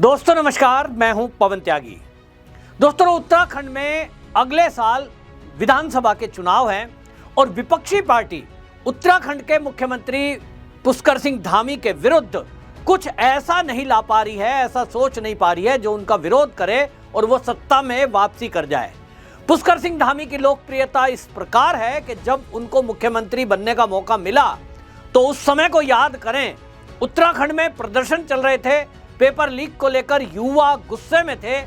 दोस्तों नमस्कार, मैं हूं पवन त्यागी। दोस्तों उत्तराखंड में अगले साल विधानसभा के चुनाव हैं और विपक्षी पार्टी उत्तराखंड के मुख्यमंत्री पुष्कर सिंह धामी के विरुद्ध कुछ ऐसा नहीं ला पा रही है, ऐसा सोच नहीं पा रही है जो उनका विरोध करे और वो सत्ता में वापसी कर जाए। पुष्कर सिंह धामी की लोकप्रियता इस प्रकार है कि जब उनको मुख्यमंत्री बनने का मौका मिला तो उस समय को याद करें। उत्तराखंड में प्रदर्शन चल रहे थे, पेपर लीक को लेकर युवा गुस्से में थे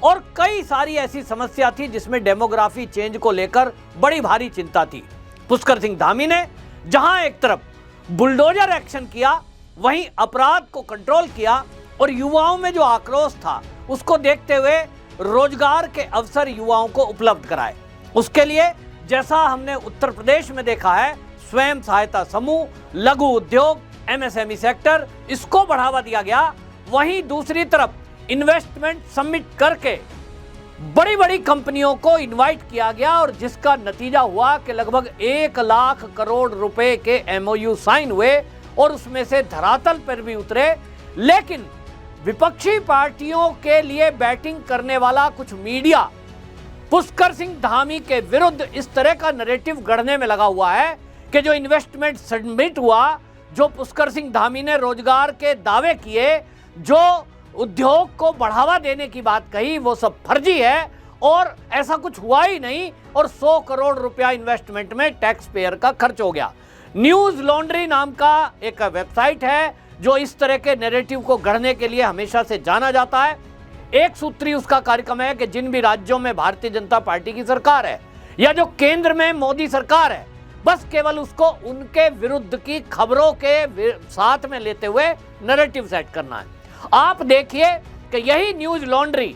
और कई सारी ऐसी समस्या थी जिसमें डेमोग्राफी चेंज को लेकर बड़ी भारी चिंता थी। पुष्कर सिंह धामी ने जहां एक तरफ बुलडोजर एक्शन किया, वहीं अपराध को कंट्रोल किया और युवाओं में जो आक्रोश था उसको देखते हुए रोजगार के अवसर युवाओं को उपलब्ध कराए। उसके लिए जैसा हमने उत्तर प्रदेश में देखा है, स्वयं सहायता समूह, लघु उद्योग, एमएसएमई सेक्टर, इसको बढ़ावा दिया गया। वहीं दूसरी तरफ इन्वेस्टमेंट समिट करके बड़ी बड़ी कंपनियों को इनवाइट किया गया और जिसका नतीजा हुआ कि लगभग 1 लाख करोड़ रुपए के एमओयू साइन हुए और उसमें से धरातल पर भी उतरे। लेकिन विपक्षी पार्टियों के लिए बैटिंग करने वाला कुछ मीडिया पुष्कर सिंह धामी के विरुद्ध इस तरह का नैरेटिव गढ़ने में लगा हुआ है कि जो इन्वेस्टमेंट समिट हुआ, जो पुष्कर सिंह धामी ने रोजगार के दावे किए, जो उद्योग को बढ़ावा देने की बात कही, वो सब फर्जी है और ऐसा कुछ हुआ ही नहीं और 100 करोड़ रुपया इन्वेस्टमेंट में टैक्स पेयर का खर्च हो गया। न्यूज लॉन्ड्री नाम का एक वेबसाइट है जो इस तरह के नैरेटिव को गढ़ने के लिए हमेशा से जाना जाता है। एक सूत्री उसका कार्यक्रम है कि जिन भी राज्यों में भारतीय जनता पार्टी की सरकार है या जो केंद्र में मोदी सरकार है, बस केवल उसको उनके विरुद्ध की खबरों के साथ में लेते हुए नैरेटिव सेट करना है। आप देखिए कि यही न्यूज लॉन्ड्री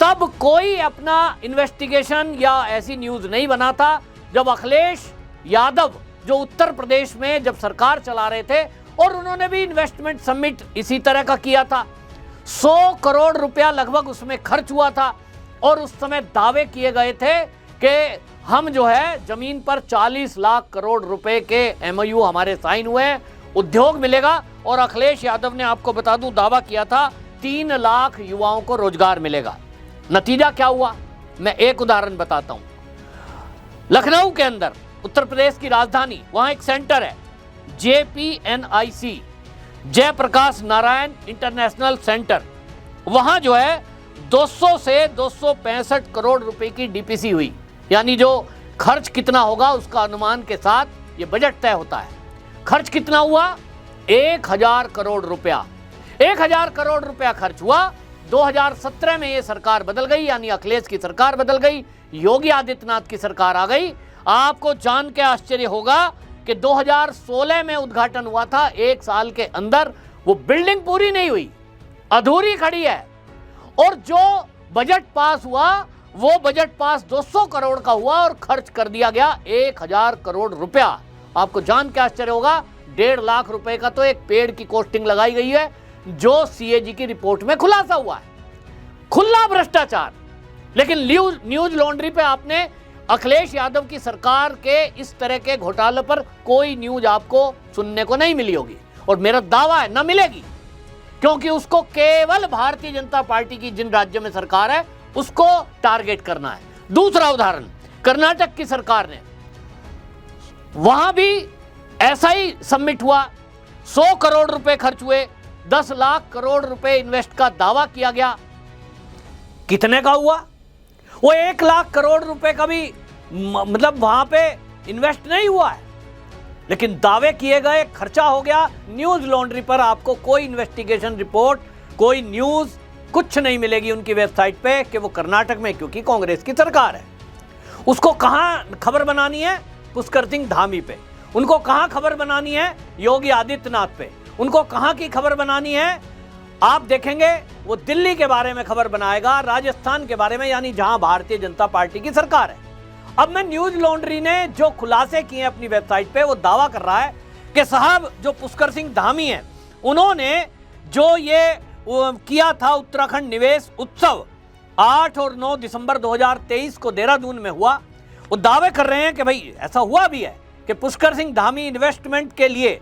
तब कोई अपना इन्वेस्टिगेशन या ऐसी न्यूज नहीं बनाता जब अखिलेश यादव जो उत्तर प्रदेश में जब सरकार चला रहे थे और उन्होंने भी इन्वेस्टमेंट समिट इसी तरह का किया था। 100 करोड़ रुपया लगभग उसमें खर्च हुआ था और उस समय दावे किए गए थे कि हम जो है जमीन पर 40 लाख करोड़ रुपए के एमओयू हमारे साइन हुए हैं, उद्योग मिलेगा। और अखिलेश यादव ने, आपको बता दूं, दावा किया था 3 लाख युवाओं को रोजगार मिलेगा। नतीजा क्या हुआ, मैं एक उदाहरण बताता हूं। लखनऊ के अंदर, उत्तर प्रदेश की राजधानी, वहां एक सेंटर है JPNIC, Jayaprakash Narayan international centre. वहां जो है 200 से 265 करोड़ रुपए की डीपीसी हुई, यानी जो खर्च कितना होगा उसका अनुमान के साथ ये बजट तय होता है। खर्च कितना हुआ? 1000 करोड़ रुपया। 1000 करोड़ रुपया खर्च हुआ। 2017 में ये सरकार बदल गई, यानी अखिलेश की सरकार बदल गई, योगी आदित्यनाथ की सरकार आ गई। आपको जान के आश्चर्य होगा कि 2016 में उद्घाटन हुआ था, 1 साल के अंदर वो बिल्डिंग पूरी नहीं हुई, अधूरी खड़ी है। और जो बजट पास हुआ वो बजट पास 200 करोड़ का हुआ और खर्च कर दिया गया 1000 करोड़ रुपया। आपको जान के आश्चर्य होगा, 1.5 लाख रुपए का तो एक पेड़ की कॉस्टिंग लगाई गई है, जो CAG की रिपोर्ट में खुलासा हुआ है। खुला भ्रष्टाचार। लेकिन न्यूज लॉन्ड्री पे आपने अखिलेश यादव की सरकार के इस तरह के घोटाले पर कोई न्यूज आपको सुनने को नहीं मिली होगी और मेरा दावा है न मिलेगी, क्योंकि उसको केवल भारतीय जनता पार्टी की जिन राज्यों में सरकार है उसको टारगेट करना है। दूसरा उदाहरण, कर्नाटक की सरकार ने, वहां भी ऐसा ही समिट हुआ, 100 करोड़ रुपए खर्च हुए, 10 लाख करोड़ रुपए इन्वेस्ट का दावा किया गया। कितने का हुआ? वो 1 लाख करोड़ रुपए का भी मतलब वहां पे इन्वेस्ट नहीं हुआ है, लेकिन दावे किए गए, खर्चा हो गया। न्यूज लॉन्ड्री पर आपको कोई इन्वेस्टिगेशन रिपोर्ट, कोई न्यूज, कुछ नहीं मिलेगी उनकी वेबसाइट पे कि वो कर्नाटक में, क्योंकि कांग्रेस की सरकार है, उसको कहां खबर बनानी है? पुष्कर सिंह धामी पे। उनको कहां खबर बनानी है? योगी आदित्यनाथ पे। उनको कहां की खबर बनानी है? आप देखेंगे वो दिल्ली के बारे में खबर बनाएगा, राजस्थान के बारे में, यानी जहां भारतीय जनता पार्टी की सरकार है। अब मैं न्यूज लॉन्ड्री ने जो खुलासे किए अपनी वेबसाइट पे, वो दावा कर रहा है कि साहब जो पुष्कर सिंह धामी है, उन्होंने जो ये किया था उत्तराखंड निवेश उत्सव 8 और 9 दिसंबर 2023 को देहरादून में हुआ, वो दावे कर रहे हैं कि भाई ऐसा हुआ भी है कि पुष्कर सिंह धामी इन्वेस्टमेंट के लिए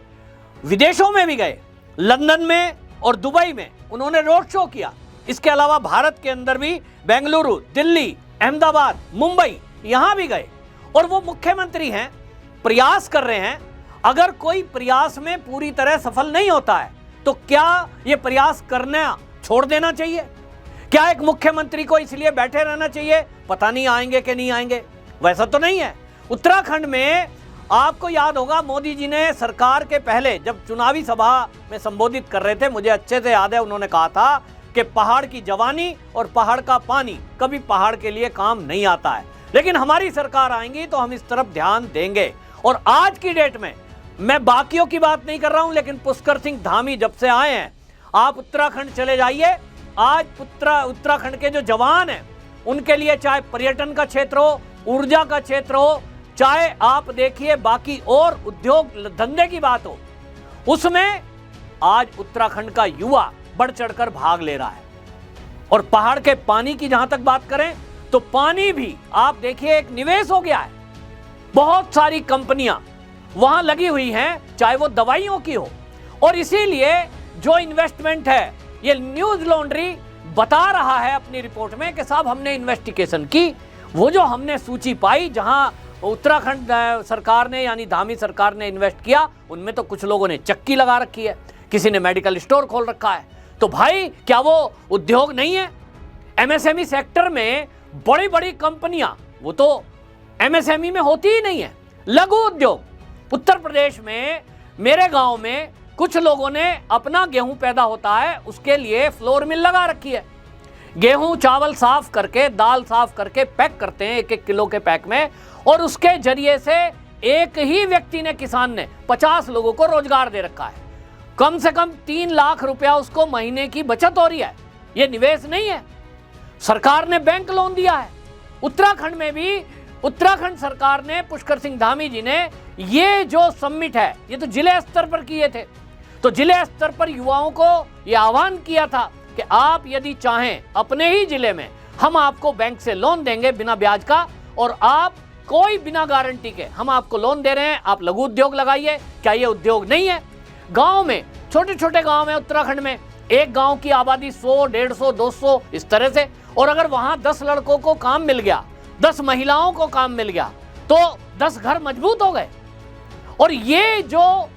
विदेशों में भी गए, लंदन में और दुबई में उन्होंने रोड शो किया इसके अलावा भारत के अंदर भी बेंगलुरु, दिल्ली, अहमदाबाद, मुंबई, यहां भी गए और वो मुख्यमंत्री हैं, प्रयास कर रहे हैं। अगर कोई प्रयास में पूरी तरह सफल नहीं होता है तो क्या ये प्रयास करना छोड़ देना चाहिए? क्या एक मुख्यमंत्री को इसलिए बैठे रहना चाहिए पता नहीं आएंगे कि नहीं आएंगे? वैसा तो नहीं है। उत्तराखंड में आपको याद होगा, मोदी जी ने सरकार के पहले जब चुनावी सभा में संबोधित कर रहे थे, मुझे अच्छे से याद है, उन्होंने कहा था कि पहाड़ की जवानी और पहाड़ का पानी कभी पहाड़ के लिए काम नहीं आता है, लेकिन हमारी सरकार आएंगी तो हम इस तरफ ध्यान देंगे। और आज की डेट में मैं बाकियों की बात नहीं कर रहा हूं, लेकिन पुष्कर सिंह धामी जब से आए हैं, आप उत्तराखंड चले जाइए, आज उत्तराखंड के जो जवान हैं उनके लिए चाहे पर्यटन का क्षेत्र हो, ऊर्जा का क्षेत्र हो, चाहे आप देखिए बाकी और उद्योग धंधे की बात हो, उसमें आज उत्तराखंड का युवा बढ़ चढ़कर भाग ले रहा है। और पहाड़ के पानी की जहां तक बात करें तो पानी भी आप देखिए एक निवेश हो गया है। बहुत सारी कंपनियां वहां लगी हुई हैं, चाहे वो दवाइयों की हो, और इसीलिए जो इन्वेस्टमेंट है, ये न्यूज लॉन्ड्री बता रहा है अपनी रिपोर्ट में कि साहब हमने इन्वेस्टिगेशन की, वो जो हमने सूची पाई जहां उत्तराखंड सरकार ने यानी धामी सरकार ने इन्वेस्ट किया, उनमें तो कुछ लोगों ने चक्की लगा रखी है, किसी ने मेडिकल स्टोर खोल रखा है। तो भाई क्या वो उद्योग नहीं है? एमएसएमई सेक्टर में बड़ी बड़ी कंपनियां वो तो एमएसएमई में होती ही नहीं है। लघु उद्योग उत्तर प्रदेश में, मेरे गांव में कुछ लोगों ने अपना गेहूं पैदा होता है उसके लिए फ्लोर मिल लगा रखी है। गेहूं चावल साफ करके, दाल साफ करके पैक करते हैं 1-1 किलो के पैक में, और उसके जरिए से एक ही व्यक्ति ने, किसान ने 50 लोगों को रोजगार दे रखा है। कम से कम 3 लाख रुपया उसको महीने की बचत हो रही है। यह निवेश नहीं है, सरकार ने बैंक लोन दिया है। उत्तराखंड में भी उत्तराखंड सरकार ने, पुष्कर सिंह धामी जी ने ये जो समिट है ये तो जिले स्तर पर किए थे, तो जिले स्तर पर युवाओं को यह आह्वान किया था कि आप यदि चाहें अपने ही जिले में हम आपको बैंक से लोन देंगे बिना ब्याज का, और आप कोई बिना गारंटी के हम आपको लोन दे रहे हैं, आप लघु उद्योग लगाइए। क्या ये उद्योग नहीं है? गांव में, छोटे छोटे गांव में उत्तराखंड में, एक गांव की आबादी 100, 150, 200 इस तरह से, और अगर वहां 10 लड़कों को काम मिल गया, 10 महिलाओं को काम मिल गया, तो 10 घर मजबूत हो गए। और ये जो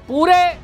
पूरे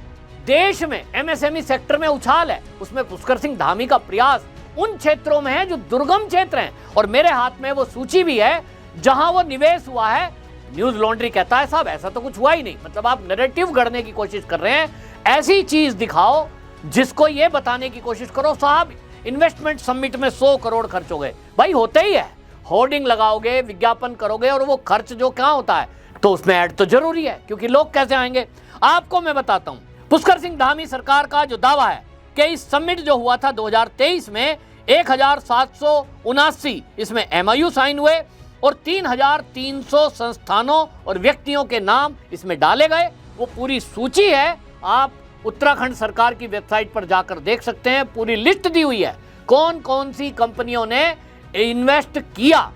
देश में एमएसएमई सेक्टर में उछाल है, उसमें पुष्कर सिंह धामी का प्रयास उन क्षेत्रों में है जो दुर्गम क्षेत्र हैं, और मेरे हाथ में वो सूची भी है जहां वो निवेश हुआ है। न्यूज लॉन्ड्री कहता है साहब ऐसा तो कुछ हुआ ही नहीं, मतलब आप नैरेटिव गढ़ने की कोशिश कर रहे हैं। ऐसी चीज दिखाओ जिसको ये बताने की कोशिश करो साहब इन्वेस्टमेंट समिट में 100 करोड़ खर्च हो गए। भाई होते ही है, होर्डिंग लगाओगे, विज्ञापन करोगे, और वो खर्च जो क्या होता है तो उसमें ऐड तो जरूरी है, क्योंकि लोग कैसे आएंगे। आपको मैं बताता हूं, पुष्कर सिंह धामी सरकार का जो दावा है कि इस समिट जो हुआ था 2023 में 1779 इसमें MOU साइन हुए, और 3300 संस्थानों और व्यक्तियों के नाम इसमें डाले गए। वो पूरी सूची है, आप उत्तराखंड सरकार की वेबसाइट पर जाकर देख सकते हैं, पूरी लिस्ट दी हुई है कौन कौन सी कंपनियों ने इन्वेस्ट किया।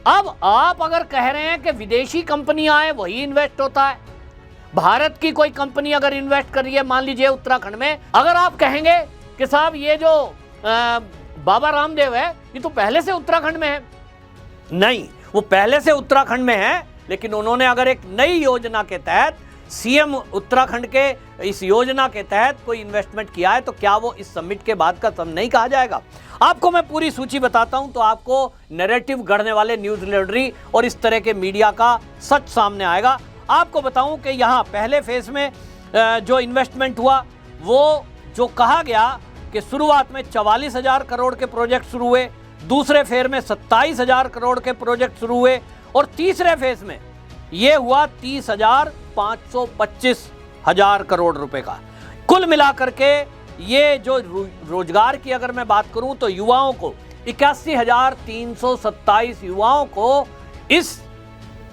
अब आप अगर कह रहे हैं कि विदेशी कंपनियां आए वही इन्वेस्ट होता है, भारत की कोई कंपनी अगर इन्वेस्ट कर रही है मान लीजिए उत्तराखंड में, अगर आप कहेंगे कि साहब ये जो बाबा रामदेव है ये तो पहले से उत्तराखंड में है, नहीं, वो पहले से उत्तराखंड में है, लेकिन उन्होंने अगर एक नई योजना के तहत, सीएम उत्तराखंड के इस योजना के तहत कोई इन्वेस्टमेंट किया है तो क्या वो इस समिट के बाद का सब नहीं कहा जाएगा? आपको मैं पूरी सूची बताता हूं तो आपको नैरेटिव गढ़ने वाले न्यूज लॉन्ड्री और इस तरह के मीडिया का सच सामने आएगा। आपको बताऊं कि यहाँ पहले फेज में जो इन्वेस्टमेंट हुआ, वो जो कहा गया कि शुरुआत में 44,000 करोड़ के प्रोजेक्ट शुरू हुए, दूसरे फेज में 27,000 करोड़ के प्रोजेक्ट शुरू हुए, और तीसरे फेज में ये हुआ 30,525,000 करोड़ रुपए का। कुल मिलाकर के ये जो रोजगार की अगर मैं बात करूं तो युवाओं को 81,327 युवाओं को इस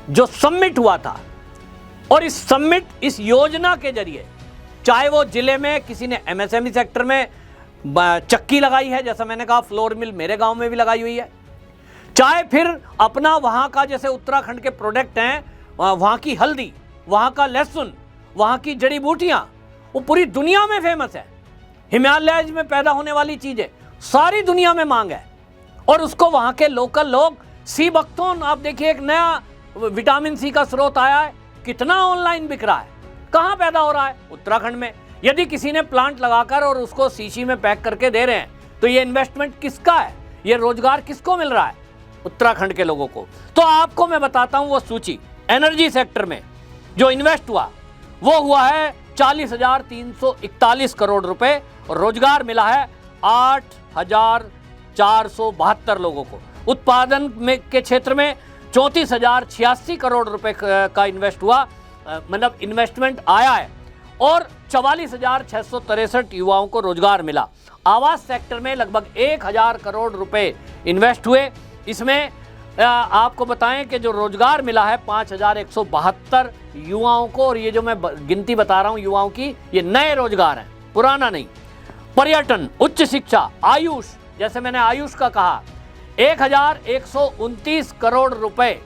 जो समिट हुआ था, और इस समिट, इस योजना के जरिए, चाहे वो जिले में किसी ने एमएसएमई सेक्टर में चक्की लगाई है, जैसा मैंने कहा फ्लोर मिल मेरे गांव में भी लगाई हुई है, चाहे फिर अपना वहां का जैसे उत्तराखंड के प्रोडक्ट हैं, वहां की हल्दी, वहां का लहसुन, वहां की जड़ी बूटियां, वो पूरी दुनिया में फेमस है, हिमालय में पैदा होने वाली चीजें, सारी दुनिया में मांग है और उसको वहां के लोकल लोग सी बख्तून, आप देखिए एक नया विटामिन सी का स्रोत आया है, कितना ऑनलाइन बिक रहा है, कहां पैदा हो रहा है? उत्तराखंड में। यदि किसी ने प्लांट लगाकर और उसको शीशी में पैक करके दे रहे हैं तो ये इन्वेस्टमेंट किसका है? ये रोजगार किसको मिल रहा है? उत्तराखंड के लोगों को। तो आपको मैं बताता हूं वो सूची। एनर्जी सेक्टर में जो इन्वेस्ट हुआ वो हुआ है 40,341 करोड़ रुपए और रोजगार मिला है 8,472 लोगों को। उत्पादन में के क्षेत्र में 34,086 करोड़ रुपए का इन्वेस्ट हुआ, मतलब इन्वेस्टमेंट आया है और 44,663 युवाओं को रोजगार मिला। आवास सेक्टर में लगभग 1,000 करोड़ रुपए इन्वेस्ट हुए। इसमें आपको बताएं कि जो रोजगार मिला है 5,172 युवाओं को, और ये जो मैं गिनती बता रहा हूं युवाओं की, ये नए रोजगार हैं, पुराना नहीं। पर्यटन, उच्च शिक्षा, आयुष, जैसे मैंने आयुष का कहा, 1,129 करोड़ रुपए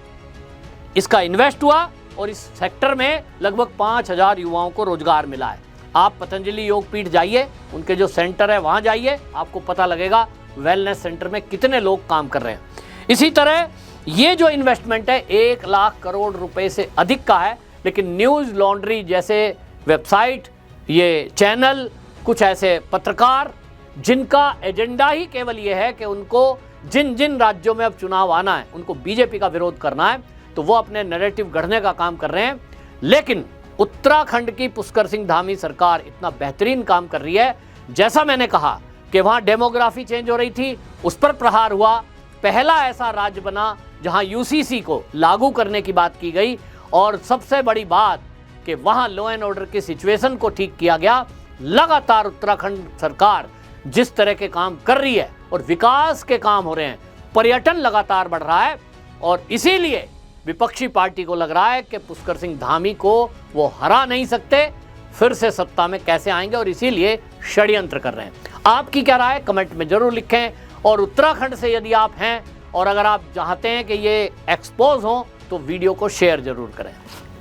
इसका इन्वेस्ट हुआ और इस सेक्टर में लगभग 5,000 युवाओं को रोजगार मिला है। आप पतंजलि योगपीठ जाइए, उनके जो सेंटर है वहां जाइए, आपको पता लगेगा वेलनेस सेंटर में कितने लोग काम कर रहे हैं। इसी तरह ये जो इन्वेस्टमेंट है 1 लाख करोड़ रुपए से अधिक का है, लेकिन न्यूज़ लॉन्ड्री जैसे वेबसाइट, ये चैनल, कुछ ऐसे पत्रकार जिनका एजेंडा ही केवल ये है कि उनको जिन जिन राज्यों में अब चुनाव आना है उनको बीजेपी का विरोध करना है, तो वो अपने नैरेटिव गढ़ने का काम कर रहे हैं। लेकिन उत्तराखंड की पुष्कर सिंह धामी सरकार इतना बेहतरीन काम कर रही है। जैसा मैंने कहा कि वहाँ डेमोग्राफी चेंज हो रही थी, उस पर प्रहार हुआ। पहला ऐसा राज्य बना जहां यूसीसी को लागू करने की बात की गई और सबसे बड़ी बात कि वहां लॉ एंड ऑर्डर की सिचुएशन को ठीक किया गया। लगातार उत्तराखंड सरकार जिस तरह के काम कर रही है और विकास के काम हो रहे हैं, पर्यटन लगातार बढ़ रहा है और इसीलिए विपक्षी पार्टी को लग रहा है कि पुष्कर सिंह धामी को वो हरा नहीं सकते, फिर से सत्ता में कैसे आएंगे, और इसीलिए षड्यंत्र कर रहे हैं। आपकी क्या राय है कमेंट में जरूर लिखें। और उत्तराखंड से यदि आप हैं और अगर आप चाहते हैं कि ये एक्सपोज हो तो वीडियो को शेयर जरूर करें।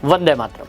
वंदे मातरम।